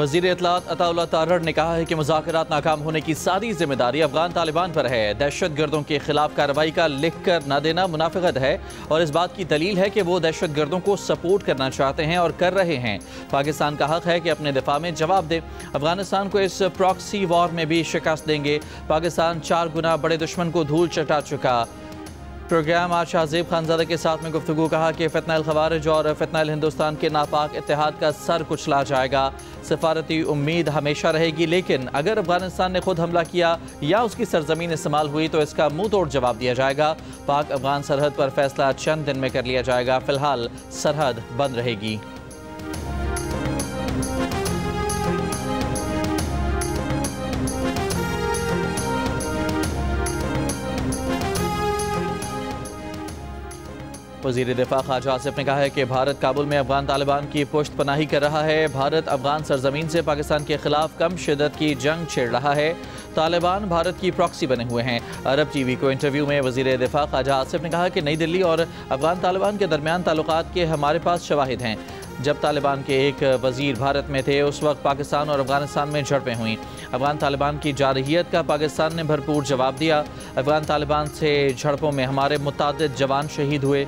वज़ीर इत्तलात अताउल्लाह तारड़ ने कहा है कि मुज़ाकरात नाकाम होने की सारी जिम्मेदारी अफगान तालिबान पर है। दहशत गर्दों के खिलाफ कार्रवाई का लिख कर न देना मुनाफिकत है और इस बात की दलील है कि वो दहशत गर्दों को सपोर्ट करना चाहते हैं और कर रहे हैं। पाकिस्तान का हक है कि अपने दिफा में जवाब दे। अफगानिस्तान को इस प्रॉक्सी वॉर में भी शिकस्त देंगे। पाकिस्तान 4 गुना बड़े दुश्मन को धूल चटा चुका। प्रोग्राम आज शाहजेब खानजादा के साथ में गुफ्तगू कहा कि फितनल खवारिज और फितनल हिंदुस्तान के नापाक इत्तेहाद का सर कुचला जाएगा। सफारती उम्मीद हमेशा रहेगी, लेकिन अगर अफगानिस्तान ने खुद हमला किया या उसकी सरजमीन इस्तेमाल हुई तो इसका मुंह तोड़ जवाब दिया जाएगा। पाक अफगान सरहद पर फैसला चंद दिन में कर लिया जाएगा। फिलहाल सरहद बंद रहेगी। वज़ीर दिफा ख्वाजा आसिफ ने कहा है कि भारत काबुल में अफगान तालिबान की पुश्त पनाही कर रहा है। भारत अफगान सरजमीन से पाकिस्तान के खिलाफ कम शिद्दत की जंग छेड़ रहा है। तालिबान भारत की प्रॉक्सी बने हुए हैं। अरब टीवी को इंटरव्यू में वज़ीर दिफा ख्वाजा आसिफ ने कहा कि नई दिल्ली और अफगान तालिबान के दरमियान ताल्लुकात के हमारे पास शवाहिद हैं। जब तालिबान के एक वज़ीर भारत में थे उस वक्त पाकिस्तान और अफगानिस्तान में झड़पें हुई। अफगान तालिबान की जारहियत का पाकिस्तान ने भरपूर जवाब दिया। अफगान तालिबान से झड़पों में हमारे मुताद्दिद जवान शहीद हुए।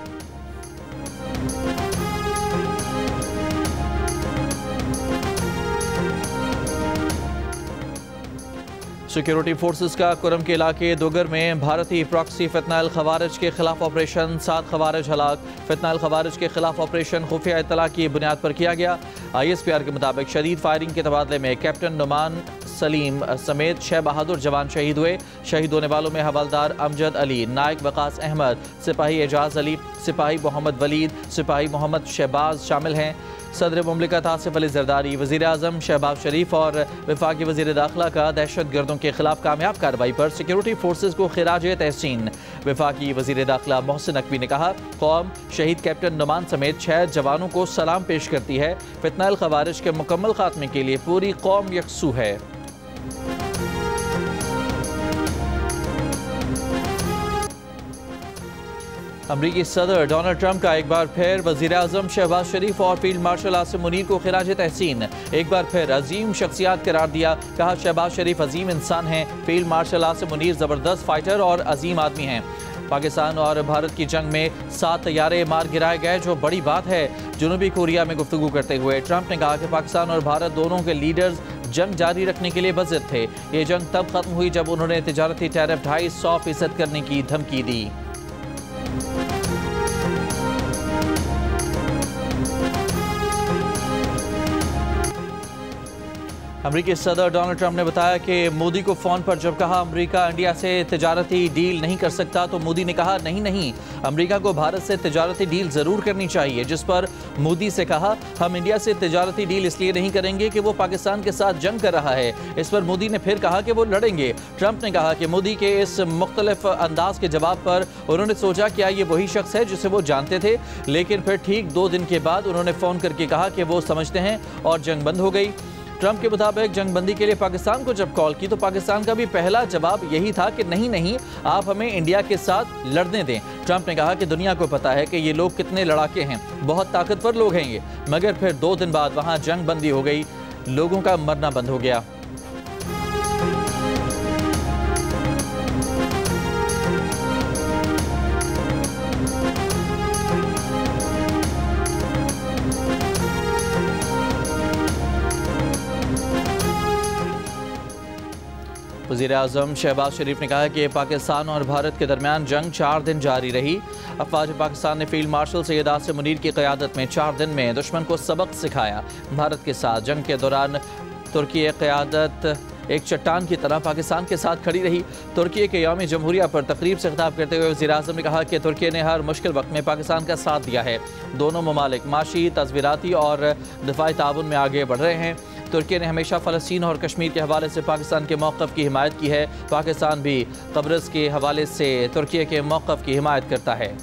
सिक्योरिटी फोर्सेस का कुरम के इलाके दोगर में भारतीय प्रॉक्सी फितनल खवारिज के खिलाफ ऑपरेशन। 7 खवारिज हलाक। फितनल खवारिज के खिलाफ ऑपरेशन खुफिया इत्तला की बुनियाद पर किया गया। ISPR के मुताबिक शदीद फायरिंग के तबादले में कैप्टन नुमान सलीम समेत 6 बहादुर जवान शहीद हुए। शहीद होने वालों में हवलदार अमजद अली, नायक वकास अहमद, सिपाही एजाज अली, सिपाही मोहम्मद वलीद, सिपाही मोहम्मद शहबाज शामिल हैं। सदर मुमलिकत आसिफ अली जरदारी, वज़ीर आज़म शहबाज शरीफ और वफाकी वज़ीर दाखिला का दहशत गर्दों के खिलाफ कामयाब कार्रवाई पर सिक्योरिटी फोर्सेज को खिराज तहसीन। वफाकी वज़ीर दाखिला मोहसिन नकवी ने कहा, कौम शहीद कैप्टन नुमान समेत 6 जवानों को सलाम पेश करती है। फितनल खवारिज के मुकम्मल खात्मे के लिए पूरी कौम यकसू है। अमरीकी सदर डोनाल्ड ट्रंप का एक बार फिर वज़ीर आज़म शहबाज शरीफ और फील्ड मार्शल आसिम मुनीर को खिराज तहसीन। एक बार फिर अजीम शख्सियात करार दिया। कहा, शहबाज शरीफ अजीम इंसान हैं। फील्ड मार्शल आसिम मुनीर ज़बरदस्त फाइटर और अजीम आदमी हैं। पाकिस्तान और भारत की जंग में 7 तैयारे मार गिराए गए, जो बड़ी बात है। जनूबी कोरिया में गुफ्तगू करते हुए ट्रंप ने कहा कि पाकिस्तान और भारत दोनों के लीडर्स जंग जारी रखने के लिए बज़िद थे। ये जंग तब खत्म हुई जब उन्होंने तिजारती टैरिफ 250% करने की धमकी दी। अमरीकी सदर डोनाल्ड ट्रंप ने बताया कि मोदी को फ़ोन पर जब कहा अमरीका इंडिया से तिजारती डील नहीं कर सकता तो मोदी ने कहा नहीं, अमरीका को भारत से तिजारती डील ज़रूर करनी चाहिए। जिस पर मोदी से कहा, हम इंडिया से तिजारती डील इसलिए नहीं करेंगे कि वो पाकिस्तान के साथ जंग कर रहा है। इस पर मोदी ने फिर कहा कि वो लड़ेंगे। ट्रंप ने कहा कि मोदी के इस मुख्तलिफ अंदाज के जवाब पर उन्होंने सोचा क्या ये वही शख्स है जिसे वो जानते थे, लेकिन फिर ठीक 2 दिन के बाद उन्होंने फ़ोन करके कहा कि वो समझते हैं और जंग बंद हो गई। ट्रंप के मुताबिक जंगबंदी के लिए पाकिस्तान को जब कॉल की तो पाकिस्तान का भी पहला जवाब यही था कि नहीं, आप हमें इंडिया के साथ लड़ने दें। ट्रंप ने कहा कि दुनिया को पता है कि ये लोग कितने लड़ाके हैं, बहुत ताकतवर लोग हैं ये। मगर फिर 2 दिन बाद वहाँ जंगबंदी हो गई, लोगों का मरना बंद हो गया। वज़ीर आज़म शहबाज शरीफ ने कहा कि पाकिस्तान और भारत के दरमियान जंग 4 दिन जारी रही। अफवाज पाकिस्तान ने फील्ड मार्शल सैयद आसिम मुनीर की क़यादत में 4 दिन में दुश्मन को सबक सिखाया। भारत के साथ जंग के दौरान तुर्की क़यादत एक चट्टान की तरह पाकिस्तान के साथ खड़ी रही। तुर्की के यौम जमहूरिया पर तकरीब से खिताब करते हुए वज़ीर आज़म ने कहा कि तुर्की ने हर मुश्किल वक्त में पाकिस्तान का साथ दिया है। दोनों ममालिक माशी, तस्वीराती और दिफाई ताउन में आगे बढ़ रहे हैं। तुर्की ने हमेशा फ़लस्तीन और कश्मीर के हवाले से पाकिस्तान के मौक़िफ़ की हिमायत की है। पाकिस्तान भी क़ब्रस के हवाले से तुर्की के मौक़िफ़ की हिमायत करता है।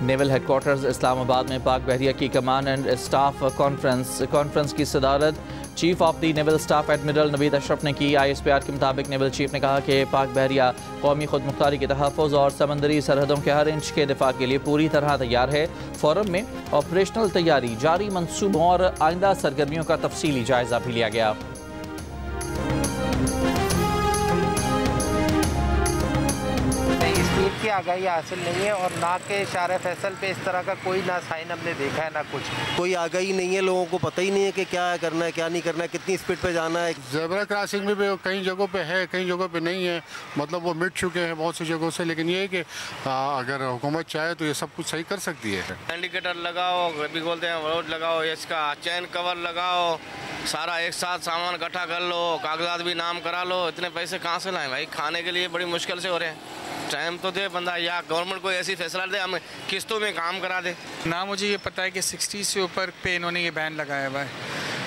नेवल हेडक्वार्टर्स इस्लामाबाद में पाक बहरिया की कमांड एंड स्टाफ कॉन्फ्रेंस की सदारत chief of the naval staff admiral Naveed Ashraf ने की। ISPR के मुताबिक नेवल चीफ ने कहा कि पाक बहरिया कौमी खुद मुख्तारी के तहफ़्फ़ुज़ और समंदरी सरहदों के हर इंच के दिफा के लिए पूरी तरह तैयार है। फोरम में ऑपरेशनल तैयारी, जारी मंसूबों और आइंदा सरगर्मियों का तफसीली जायजा भी लिया गया। की आगाही हासिल नहीं है और ना के इशारे फैसल पे इस तरह का कोई ना साइन हमने देखा है ना कुछ, कोई आगाही नहीं है। लोगों को पता ही नहीं है कि क्या करना है क्या नहीं करना है, कितनी स्पीड पे जाना है। ज़ेब्रा क्रॉसिंग में भी कई जगहों पे है, कई जगहों पे नहीं है, मतलब वो मिट चुके हैं बहुत सी जगहों से। लेकिन ये है कि अगर हुकूमत चाहे तो ये सब कुछ सही कर सकती है। इंडिकेटर लगाओ, भी बोलते हैं रोड लगाओ, इसका चैन कवर लगाओ, सारा एक साथ सामान इकट्ठा कर लो, कागजात भी नाम करा लो। इतने पैसे कहाँ से लाएं भाई? खाने के लिए बड़ी मुश्किल से हो रहे हैं। टाइम तो दे बंदा, या गवर्नमेंट को ऐसी फैसला दे, हमें किस्तों में काम करा दे। ना मुझे ये पता है कि 60 से ऊपर पे इन्होंने ये बैन लगाया हुआ है।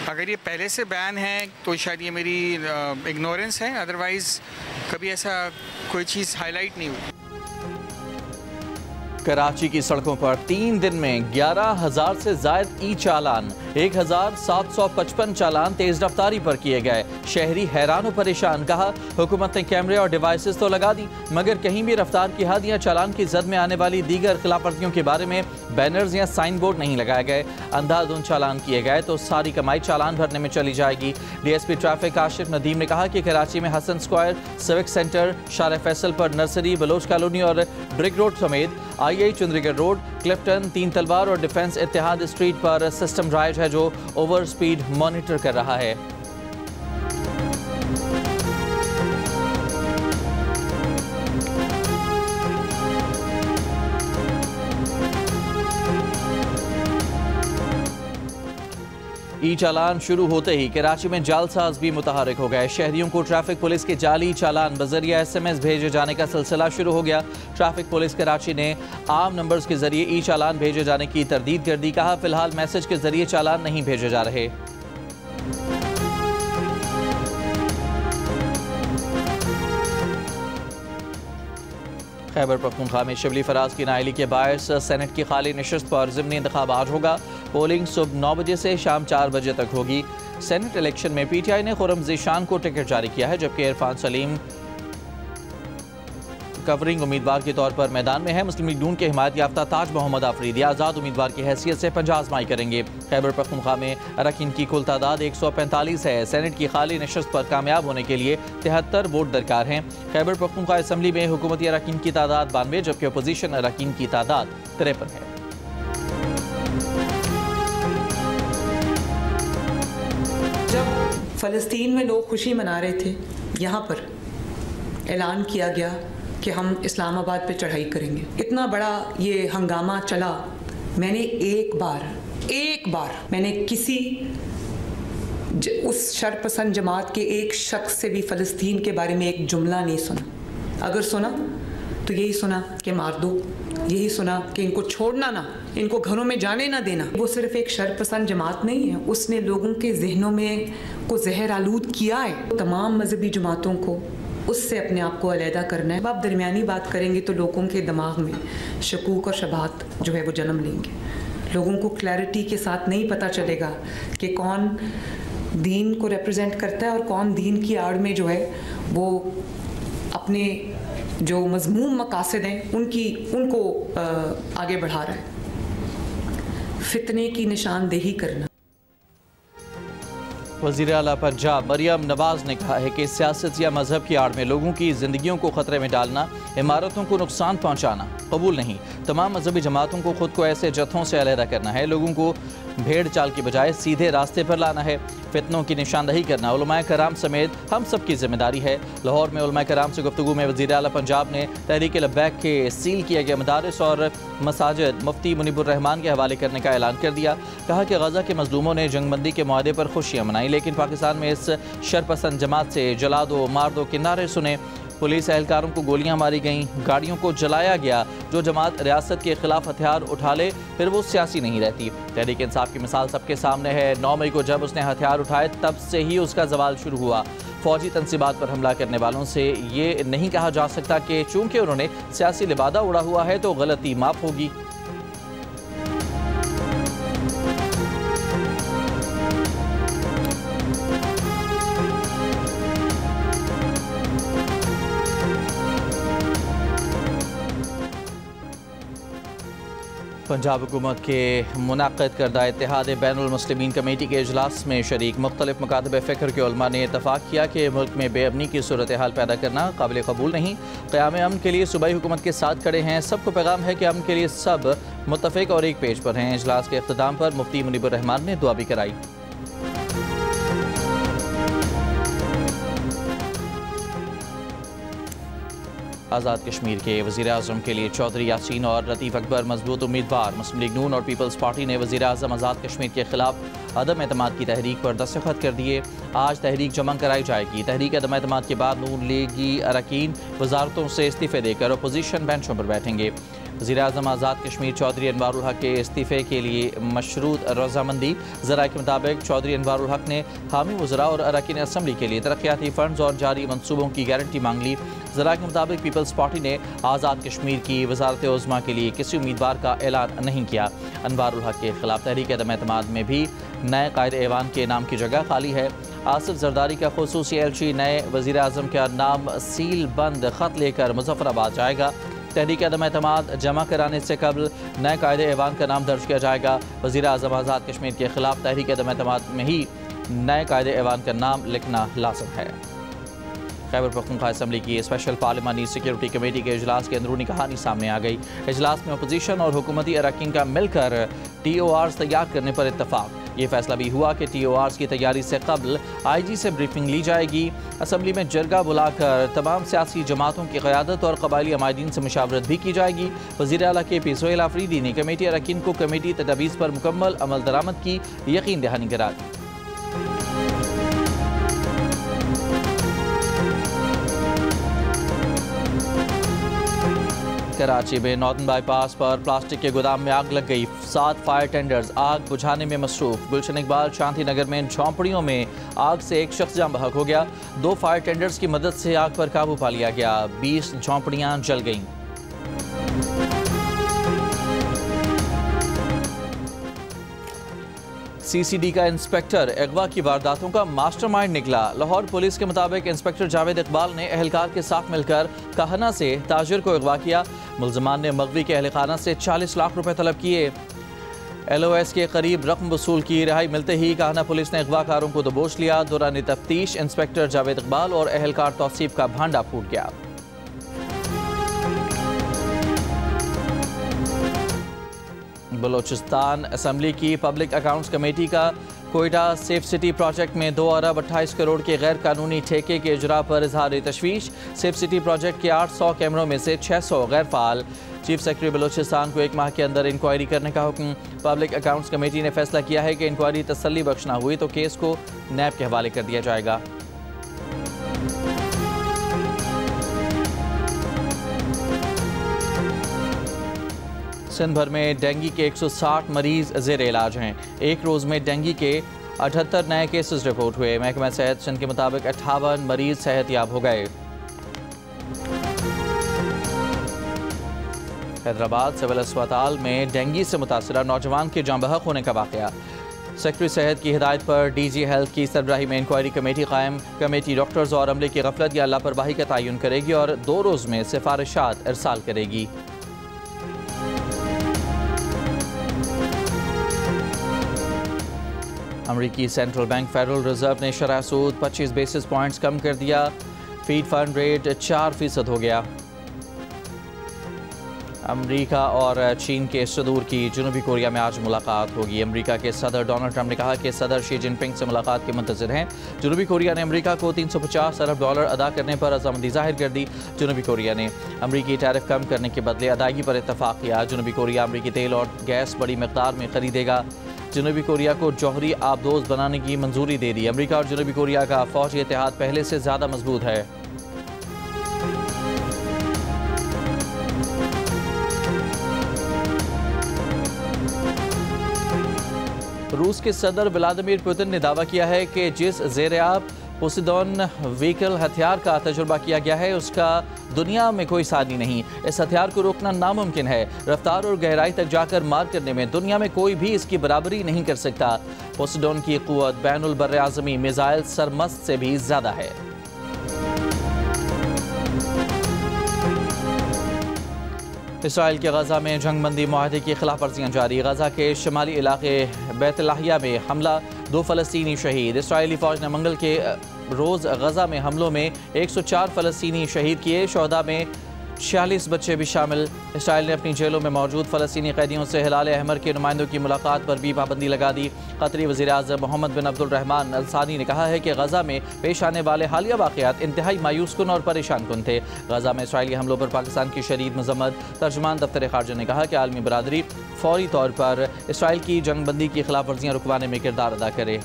अगर ये पहले से बैन है तो शायद ये मेरी इग्नोरेंस है, अदरवाइज़ कभी ऐसा कोई चीज़ हाईलाइट नहीं हुई। कराची की सड़कों पर 3 दिन में 11,000 से जायद ई चालान, 1,755 चालान तेज रफ्तारी पर किए गए। शहरी हैरान और परेशान। कहा हुकूमत ने कैमरे और डिवाइसेस तो लगा दी मगर कहीं भी रफ्तार की हद या चालान की जद में आने वाली दीगर खिलाफ वर्जियों के बारे में बैनर्स या साइन बोर्ड नहीं लगाए गए। अंधाधुंध चालान किए गए तो सारी कमाई चालान भरने में चली जाएगी। DSP ट्रैफिक आशिफ नदीम ने कहा कि कराची में हसन स्क्वायर, सिविक सेंटर, शार फैसल पर नर्सरी, बलोच कॉलोनी और ब्रिक रोड समेत IIA चुंदरीगढ़ रोड, क्लिफ्टन, 3 तलवार और डिफेंस इत्तेहाद स्ट्रीट पर सिस्टम ड्राइव है जो ओवर स्पीड मॉनिटर कर रहा है। ई चालान शुरू होते ही कराची में जालसाज भी मुतहरक हो गए। शहरियों को ट्रैफिक पुलिस के जाली चालान बजरिया SMS भेजे जाने का सिलसिला शुरू हो गया। ट्रैफिक पुलिस कराची ने आम नंबर्स के जरिए ई चालान भेजे जाने की तरदीद कर दी। कहा फिलहाल मैसेज के जरिए चालान नहीं भेजे जा रहे। खैबर पख्तूनख्वा में शिबली फराज की नाअहली के बायस सेनेट की खाली नशस्त पर ज़िमनी इंतखाब आज होगा। पोलिंग सुबह 9 बजे से शाम 4 बजे तक होगी। सेनेट इलेक्शन में PTI ने खुर्रम ज़ीशान को टिकट जारी किया है जबकि इरफान सलीम कवरिंग उम्मीदवार के तौर पर मैदान में है। मुस्लिम लीग नून के हिमायत याफ्ता ताज मोहम्मद आफरीदी आज़ाद उम्मीदवार की हैसियत से पंजा आजमाई करेंगे। खैबर पख्तूनख्वा में अरकान की कुल तादाद 145 है। सेनेट की खाली नशस्त पर कामयाब होने के लिए 73 वोट दरकार हैं। खैबर पख्तूनख्वा असम्बली में हुकूमती अरकान की तादाद 92 जबकि अपोजिशन अरकान की तादाद 53 है। जब फ़लस्तीन में लोग खुशी मना रहे थे, यहाँ पर ऐलान किया गया कि हम इस्लामाबाद पे चढ़ाई करेंगे। इतना बड़ा ये हंगामा चला। मैंने एक बार मैंने किसी उस शरपसंद जमात के एक शख्स से भी फ़लस्तीन के बारे में एक जुमला नहीं सुना। अगर सुना तो यही सुना कि मार दो, यही सुना कि इनको छोड़ना ना, इनको घरों में जाने ना देना। वो सिर्फ एक शरपसंद जमात नहीं है, उसने लोगों के जहनों में को जहर आलूद किया है। तमाम मजहबी जमातों को उससे अपने आप को अलहदा करना है। आप दरमियानी बात करेंगे तो लोगों के दिमाग में शकूक और शबाहत जो है वो जन्म लेंगे। लोगों को क्लैरिटी के साथ नहीं पता चलेगा कि कौन दीन को रिप्रेजेंट करता है और कौन दीन की आड़ में जो है वो अपने जो मज़मूम मकासद हैं उनको आगे बढ़ा रहा है। फितने की निशानदेही करना। वज़ीर आला पंजाब मरियम नवाज ने कहा है कि सियासत या मजहब की आड़ में लोगों की जिंदगियों को खतरे में डालना, इमारतों को नुकसान पहुंचाना कबूल नहीं। तमाम मजहबी जमातों को खुद को ऐसे जत्थों से अलहदा करना है। लोगों को भेड़ चाल की बजाय सीधे रास्ते पर लाना है। फितनों की निशानदही करना उलमाए कराम समेत हम सब की जिम्मेदारी है। लाहौर में उलमाए कराम से गुफ्तगू में वज़ीर आला पंजाब ने तहरीक लब्बैक के सील किए गए मदारिस और मसाजिद मुफ्ती मुनीबुर रहमान के हवाले करने का ऐलान कर दिया। कहा कि गजा के मजलूमों ने जंगबंदी के मुआहदे पर खुशियाँ मनाई लेकिन पाकिस्तान में इस शरपसंद जमात से जला दो मार दो के नारे सुने। पुलिस एहलकारों को गोलियां मारी गईं, गाड़ियों को जलाया गया। जो जमात रियासत के खिलाफ हथियार उठा ले फिर वो सियासी नहीं रहती। तहरीक इंसाफ की मिसाल सबके सामने है। 9 मई को जब उसने हथियार उठाए तब से ही उसका जवाल शुरू हुआ। फौजी तनसीबात पर हमला करने वालों से ये नहीं कहा जा सकता कि चूंकि उन्होंने सियासी लिबादा उड़ा हुआ है तो गलती माफ़ होगी। पंजाब हुकूमत के मुनक़्क़िद करदा इत्तेहाद बैनुल मुस्लिमीन कमेटी के इजलास में शरीक मुख्तलिफ मकातब फ़िक्र के उलमा ने इत्तफ़ाक़ किया कि मुल्क में बेअमनी की सूरत हाल पैदा करना काबिल कबूल नहीं। क़याम अमन के लिए सूबाई हुकूमत के साथ खड़े हैं। सबको पैगाम है कि अमन के लिए सब मुत्तफ़िक़ और एक पेज पर हैं। इजलास के इख्तिताम पर मुफ्ती मुनीबुर रहमान ने दुआ भी कराई। आज़ाद कश्मीर के वज़ीर आज़म के लिए चौधरी यासीन और लतीफ़ अकबर मजबूत उम्मीदवार। मुस्लिम लीग नून और पीपल्स पार्टी ने वज़ीर आज़म आज़ाद कश्मीर के खिलाफ अदम एतमाद की तहरीक पर दस्तखत कर दिए। आज तहरीक जमा कराई जाएगी। तहरीक अदम एतमाद के बाद नून लीगी अरकान वजारतों से इस्तीफ़े देकर अपोजिशन बेंचों पर बैठेंगे। वज़ीर आज़म आज़ाद कश्मीर चौधरी अनवारुल हक के इस्तीफ़े के लिए मशरूत रजामंदी। ज़राए के मुताबिक चौधरी अनवारुल हक ने हामी वज़रा और अरकान असम्बली के लिए तरक्याती फ़ंड्स और जारी मनसूबों की गारंटी मांग ली। ज़राए के मुताबिक पीपल्स पार्टी ने आज़ाद कश्मीर की वज़ारत उज़्मा के लिए किसी उम्मीदवार का ऐलान नहीं किया। अनवारुल हक के खिलाफ तहरीक अदम एतमाद में भी नए कायद ऐवान के नाम की जगह खाली है। आसिफ जरदारी का खुसूसी एलची नए वज़ीर आज़म का नाम सील बंद ख़त लेकर मुजफ्फराबाद जाएगा। तहरीक अदम एतमाद जमा कराने से कबल नए कायदे ऐवान का नाम दर्ज किया जाएगा। वज़ीर आज़म आज़ाद कश्मीर के खिलाफ तहरीक अदम एतमाद में ही नए कायदे ऐवान का नाम लिखना लाज़िम है। खैबर पख्तूनख्वा असम्बली की स्पेशल पार्लिमानी सिक्योरिटी कमेटी के इजलास की अंदरूनी कहानी सामने आ गई। इजलास में अपोजिशन और हुकूमती अरकान का मिलकर TORs तैयार करने पर इत्तफाक। ये फैसला भी हुआ कि TORs की तैयारी से कबल IG से ब्रीफिंग ली जाएगी। असम्बली में जरगा बुलाकर तमाम सियासी जमातों की क़यादत और कबायली अमायदीन से मुशावरत भी की जाएगी। वज़ीर आला KP सोहेल आफरीदी ने कमेटी अरकान को कमेटी तदाबीर पर मुकम्मल अमल दरामद की यकीन दहानी करा दी। कराची में नॉर्दर्न बाईपास पर प्लास्टिक के गोदाम में आग लग गई। 7 फायर टेंडर्स आग बुझाने में मसरूफ। गुलशन इकबाल शांति नगर में झोंपड़ियों में आग से एक शख्स जान बहक हो गया। 2 फायर टेंडर्स की मदद से आग पर काबू पा लिया गया। 20 झोंपड़ियां जल गईं। CCD का इंस्पेक्टर अगवा की वारदातों का मास्टरमाइंड निकला। लाहौर पुलिस के मुताबिक इंस्पेक्टर जावेद इकबाल ने अहलकार के साथ मिलकर कहना से ताजिर को अगवा किया। मुल्ज़मान ने मगवी के अहलखाना से 40 लाख रुपए तलब किए। LOS के करीब रकम वसूल की। रिहाई मिलते ही कहना पुलिस ने अगवाकारों को दबोच लिया। दौरान तफ्तीश इंस्पेक्टर जावेद इकबाल और अहलकार तौसीफ का भांडा फूट गया। बलोचिस्तान असम्बली की पब्लिक अकाउंट्स कमेटी का कोयटा सेफ सिटी प्रोजेक्ट में 2 अरब 28 करोड़ के गैर कानूनी ठेके के इजरा पर इजहार तशवीश। सेफ सिटी प्रोजेक्ट के 800 कैमरों में से 600 गैर फाल। चीफ सेक्रेटरी बलोचिस्तान को 1 माह के अंदर इंक्वायरी करने का हुक्म। पब्लिक अकाउंट्स कमेटी ने फैसला किया है कि इंक्वायरी तसल्ली बख्श ना हुई तो केस को नैब के हवाले कर दिया जाएगा। सिंध भर में डेंगू के 160 मरीज ज़ेर इलाज हैं। एक रोज़ में डेंगू के 78 नए केसेस रिपोर्ट हुए। महकमा सेहत सिंध के मुताबिक 58 मरीज सेहतयाब हो गए। हैदराबाद सिविल अस्पताल में डेंगू से मुतासरा नौजवान के जान बहक होने का वाक़या। सेक्रेटरी सेहत की हिदायत पर DG हेल्थ की सरबराही में इंक्वायरी कमेटी कायम। कमेटी डॉक्टर्स और अमले की गफलत या लापरवाही का तयन करेगी और 2 रोज़ में सिफारिशात इरसाल करेगी। अमरीकी सेंट्रल बैंक फेडरल रिजर्व ने शरह सूद 25 बेसिस पॉइंट्स कम कर दिया। फीड फंड रेट 4% हो गया। अमरीका और चीन के सदूर की जनूबी कोरिया में आज मुलाकात होगी। अमरीका के सदर डोनाल्ड ट्रंप ने कहा कि सदर शी जिनपिंग से मुलाकात के मुंतज़िर हैं। जनूबी कोरिया ने अमरीका को $350 अरब अदा करने पर रज़ामंदी जाहिर कर दी। जनूबी कोरिया ने अमरीकी टैरिफ कम करने के बदले अदायगी पर इत्तफाक किया। जनूबी कोरिया अमरीकी तेल और गैस बड़ी मकदार में खरीदेगा। जनूबी कोरिया को जौहरी आबदोज बनाने की मंजूरी दे दी। अमरीका और जनूबी कोरिया का फौजी इत्तेहाद पहले से ज़्यादा मजबूत है। रूस के सदर व्लादिमीर पुतिन ने दावा किया है कि जिस ज़ेर-ए-आब पोसेडोन व्हीकल हथियार का तजुर्बा किया गया है उसका दुनिया में कोई सानी नहीं। इस हथियार को रोकना नामुमकिन है। रफ्तार और गहराई तक जाकर मार करने में दुनिया में कोई भी इसकी बराबरी नहीं कर सकता। पोसेडोन की क़ुव्वत बैनुल बर्र आज़मी मिसाइल सरमस्त से भी ज़्यादा है। इसराइल के गजा में जंगबंदी मुआहदे की खिलाफ वर्जियाँ जारी। गजा के शुमाली इलाके बैतलाहिया में हमला, 2 फ़लस्तीनी शहीद। इसराइली फ़ौज ने मंगल के रोज़ गजा में हमलों में 104 फ़लस्तीनी शहीद किए। शोहदा में 46 बच्चे भी शामिल। इसराइल ने अपनी जेलों में मौजूद फ़लस्तीनी कैदियों से हिलाल अहमर के नुमाइंदों की मुलाकात पर भी पाबंदी लगा दी। कतरी वज़ीर-ए-आज़म मोहम्मद बिन अब्दुल-रहमान अल-सानी ने कहा है कि गजा में पेश आने वाले हालिया वाक़यात इंतहाई मायूस कुन और परेशान कुन थे। गजा में इसराइली हमलों पर पाकिस्तान की शदीद मज़म्मत। तर्जुमान दफ्तर ख़ारजा ने कहा कि आलमी बरादरी फ़ौरी तौर पर इसराइल की जंगबंदी की खिलाफ वर्जियाँ रुकवाने में किरदार अदा करे।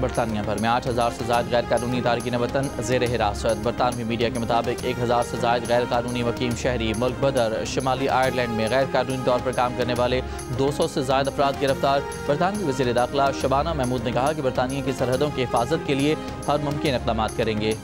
बरतानिया भर में 8000 से ज़ायद गैर कानूनी तारकीन वतन ज़ेर हिरासत। बरतानवी मीडिया के मुताबिक 1000 से ज़ायद गैर कानूनी वकीम शहरी मुल्क बदर शुमाली आयरलैंड में गैर कानूनी तौर पर काम करने वाले 200 से ज़ायद अफराद गिरफ्तार। बरतानवी वज़ीर दाखिला शबाना महमूद ने कहा कि बरतानिया की सरहदों की हिफाजत के लिए हर मुमकिन इक़दाम करेंगे।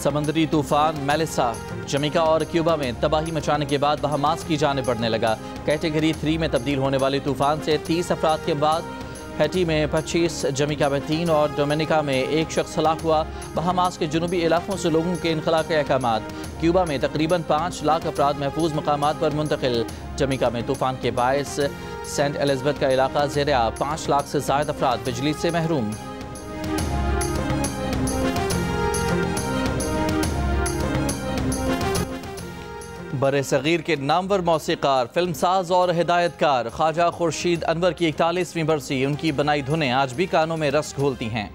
समंदरी तूफान मेलिसा जमैका और क्यूबा में तबाही मचाने के बाद बहामास की जाने बढ़ने लगा। कैटेगरी 3 में तब्दील होने वाले तूफान से 30 अफराद के बाद हैटी में 25, जमैका में 3 और डोमिनिका में 1 शख्स हलाक हुआ। बहामास के जुनूबी इलाकों से लोगों के इनखला के अहकामात। क्यूबा में तकरीबन 5 लाख अफराद महफूज मकामात पर मुंतकिल। जमैका में तूफान के बायस सेंट एलिज़ाबेथ का इलाका ज़ेर 5 लाख से ज़ायद अफराद बिजली से महरूम। बरे सगीर के नामवर मौसीकार, फिल्मसाज और हिदायतकार ख्वाजा खुर्शीद अनवर की 41वीं बरसी। उनकी बनाई धुनें आज भी कानों में रस घोलती हैं।